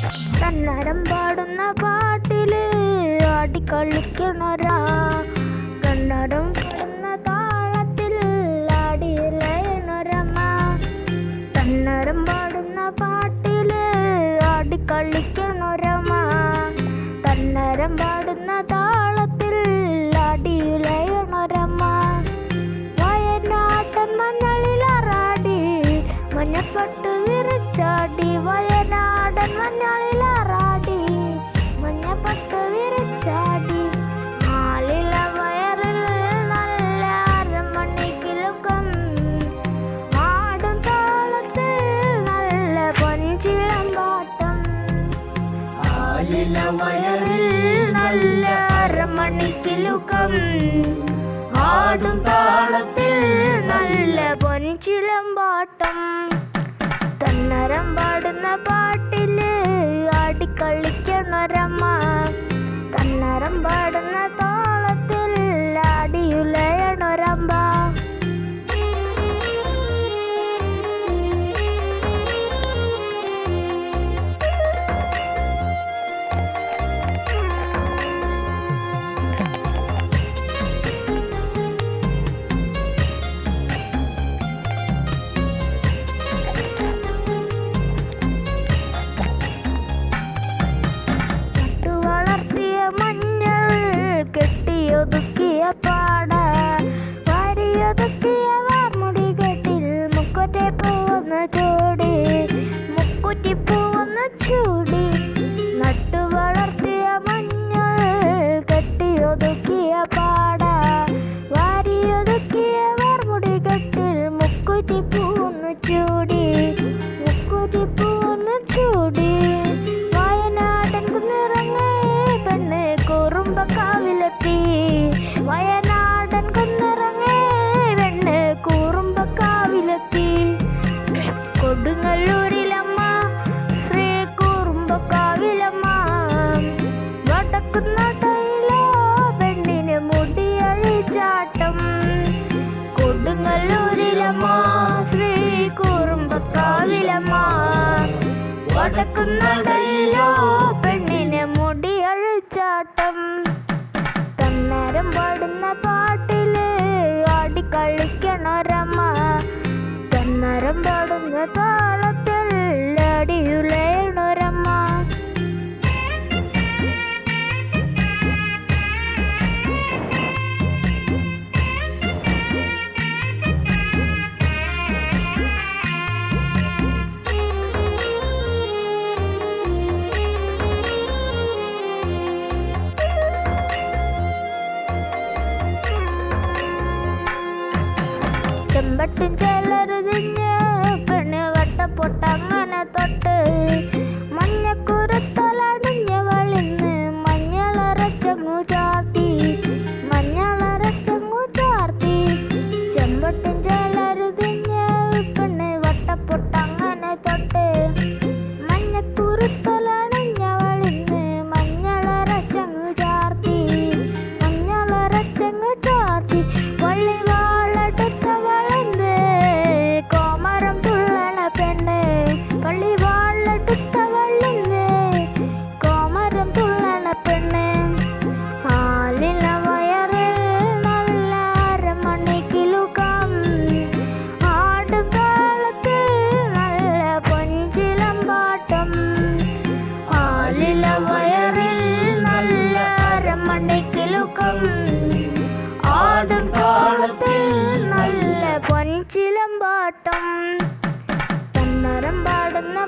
കന്നഡം പാടുന്ന പാട്ടില് ആടിക്കളിക്കണൊരാ, കന്നഡം പാടുന്ന താളത്തിൽ ആടിയിലയണൊരമ്മ. കന്നഡം പാടുന്ന പാട്ടില് ആടിക്കളിക്കണൊരമ്മ, കന്നഡം പാടുന്ന താളത്തിൽ ആടിയിലയണൊരമ്മ. വയനാട്ടൻ മഞ്ഞളിലാറാടി മഞ്ഞപ്പട്ട് വിരിച്ചാടി, വയനാടൻ മഞ്ഞളിലാറാടി മഞ്ഞപ്പട്ട് വിരിച്ചാടി. ആലില വയറിൽ നല്ല അരമണിക്കിലുക്കം, ആടും താളത്തിൽ നല്ല പൊൻചിലമ്പാട്ടം. ആലില വയറിൽ നല്ല അരമണിക്കിലുക്കം, ആടും താളത്തിൽ നല്ല പൊൻചിലമ്പാട്ടം. കന്നഡം പാടുന്ന പാട്ടില് ആടിക്കളിക്കണൊരമ്മ, കന്നഡം പാടുന്ന താളത്തിൽ ആടിയുലയണൊരമ്പ. ഒതുക്കിയ പാട വാരിയൊതുക്കിയ വാർമുടി കെട്ടിൽ മുക്കുറ്റി പൂവൊന്ന് ചൂടി, മുക്കുറ്റി പൂവൊന്ന് ചൂടി. നട്ടു വളർത്തിയ മഞ്ഞൾ കെട്ടിയൊതുക്കിയ പാട വാരിയൊതുക്കിയ വാർമുടി കെട്ടിൽ മുക്കുറ്റി പൂവൊന്ന് ചൂടി, മുക്കുറ്റി പൂവൊന്ന് ചൂടി. വയനാടൻ കുന്നിറങ്ങേ പെണ്ണ് കുറുമ്പക്കാവിലെത്തി, വയനാടൻ കുന്നിറങ്ങേ പെണ്ണ് കുറുമ്പക്കാവിലെത്തി. കൊടുങ്ങല്ലൂരിലമ്മ ശ്രീ കുറുമ്പക്കാവിലമ്മ, വടക്കുന്നാട്ടയിലോ പെണ്ണിന് മുടിയഴിച്ചാട്ടം. കൊടുങ്ങല്ലൂരിലമ്മ ശ്രീ കുറുമ്പക്കാവിലമ്മ, വടക്കുന്നാട്ടയിലോ പെണ്ണിന് മുടിയഴിച്ചാട്ടം. കന്നഡം പാടുന്ന പാട്ടില് ആടിക്കളിക്കണൊരമ്മ, കന്നഡം പാടുന്ന താളത്തിൽ ആടിയുലയണൊരമ്മ. ചെമ്പട്ടും ചേലരുതിഞ്ഞ് പെണ്ണ് വട്ടപ്പൊട്ടങ്ങനെ തൊട്ട്, മഞ്ഞക്കുരുത്തലണിഞ്ഞ് വളിന്ന് മഞ്ഞളരച്ചങ്ങു ചാർത്തി, മഞ്ഞളരച്ചങ്ങു ചാർത്തി. ചെമ്പട്ടും ചേലരുതിഞ്ഞ് പെണ്ണ് വട്ടപ്പൊട്ടങ്ങനെ തൊട്ട്, മഞ്ഞക്കുരുത്തലണിഞ്ഞ് വളിന്ന് മഞ്ഞളരച്ചങ്ങു ചാർത്തി, മഞ്ഞളരച്ചങ്ങു ചാർത്തി. വള്ളി വാളെടുത്ത വളർന്ന് കോമരം തുള്ളണ പെണ്ണ്, വള്ളി വാളെടുത്ത വളർന്ന് കോമരം തുള്ളണ പെണ്ണ്. ആലില വയറിൽ നല്ല അരമണിക്കിലുക്കം, ആടും താളത്തിൽ നല്ല പൊൻചിലമ്പാട്ടം. ആലില വയറിൽ നല്ല അരമണിക്കിലുക്കം, ആടും താളത്തിൽ നല്ല പൊൻചിലമ്പാട്ടം. കന്നഡം പാടുന്ന